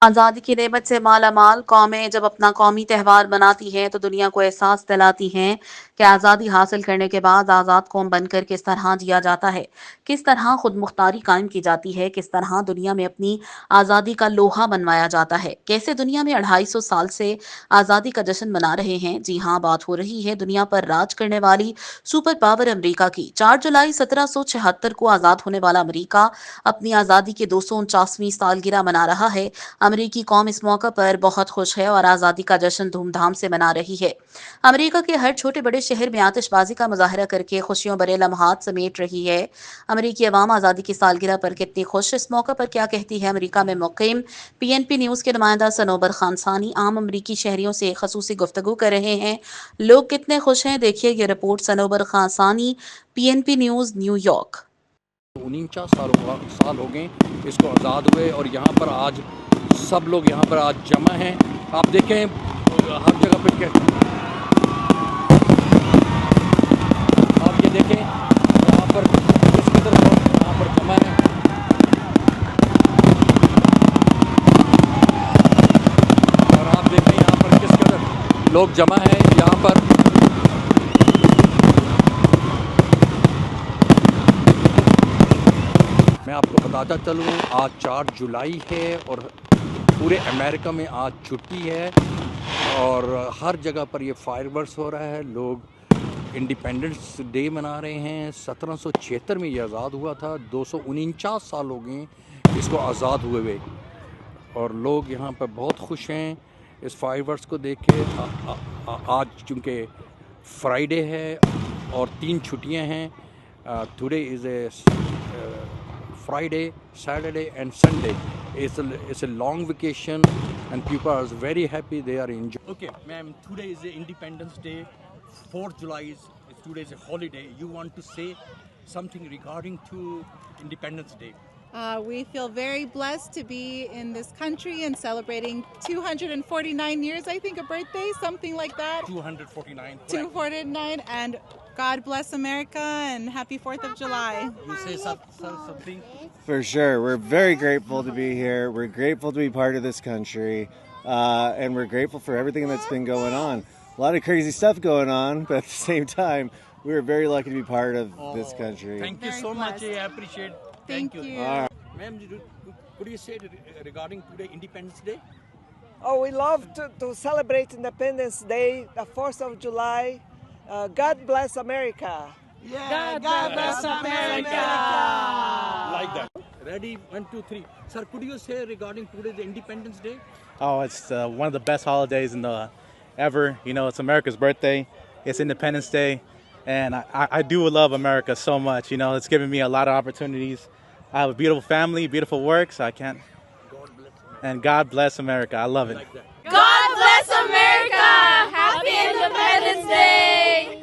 आज़ादी की नेमत से माला माल कौमें जब अपना कौमी त्यौहार मनाती हैं तो दुनिया को एहसास दिलाती हैं कि आज़ादी हासिल करने के बाद आज़ाद कौम बनकर किस तरह जिया जाता है, किस तरह खुद मुख्तारी कायम की जाती है, किस तरह दुनिया में अपनी आज़ादी का लोहा बनवाया जाता है, कैसे दुनिया में 250 साल से आज़ादी का जश्न मना रहे हैं। जी हाँ, बात हो रही है दुनिया पर राज करने वाली सुपर पावर अमरीका की। 4 जुलाई 1776 को आज़ाद होने वाला अमरीका अपनी आज़ादी की 249वीं सालगिरह मना रहा है। अमेरिकी कौम इस मौका पर बहुत खुश है और आज़ादी का जश्न धूमधाम से मना रही है। अमेरिका के हर छोटे बड़े शहर में आतिशबाजी का मुजाहरा करके खुशियों भरे लम्हात समेट रही है। अमेरिकी अवाम आज़ादी की सालगिरह पर कितनी खुश, इस मौका पर क्या कहती है अमेरिका में मुक़ीम पीएनपी न्यूज़ के नुमाइंदा सनोबर खानसानी आम अमेरिकी शहरियों से खसूसी गुफ्तगू कर रहे हैं। लोग कितने खुश हैं, देखिए ये report. Sanobar Khansani, PNP news, New York. 49 साल हो गए इसको आज़ाद हुए और यहाँ पर आज सब लोग यहाँ पर आज जमा हैं। आप देखें हर जगह पर क्या, आप ये देखें यहाँ पर किस कदर लोग यहाँ पर जमा हैं और आप देखें यहाँ पर किस कदर लोग जमा हैं यहाँ पर। मैं आपको बताता चलूँ आज 4 जुलाई है और पूरे अमेरिका में आज छुट्टी है और हर जगह पर ये फायरवर्क्स हो रहा है। लोग इंडिपेंडेंस डे मना रहे हैं। 1776 में ये आज़ाद हुआ था। 249 साल हो गए इसको आज़ाद हुए हुए और लोग यहाँ पर बहुत खुश हैं इस फायरवर्क्स को देख के। आज चूँकि फ्राइडे है और 3 छुट्टियाँ हैं। Today is a Friday, Saturday and Sunday. It's a long vacation and people are very happy, they are enjoying. Okay, ma'am, today is the Independence Day. 4th July is today is a holiday. You want to say something regarding to Independence Day? We feel very blessed to be in this country and celebrating 249 years, I think, a birthday, something like that. 249. 249, and God bless America and happy 4th of July. You say something? For sure. We're very grateful to be here. We're grateful to be part of this country. And we're grateful for everything that's been going on. A lot of crazy stuff going on, but at the same time, we're very lucky to be part of this country. Thank you Very so much. blessed. I appreciate it. Thank you. All right. Ma'am, could you say regarding today Independence Day? Oh, we love to celebrate Independence Day, the 4th of July. God bless America. Yeah, God bless America. Like that. Ready? 1, 2, 3. Sir, could you say regarding today's Independence Day? Oh, it's one of the best holidays in the ever. You know, it's America's birthday. It's Independence Day. And I do love America so much. You know, it's given me a lot of opportunities. I have a beautiful family, beautiful work, so I can't. And God bless America. I love it. Like that. God bless America! Happy Independence Day!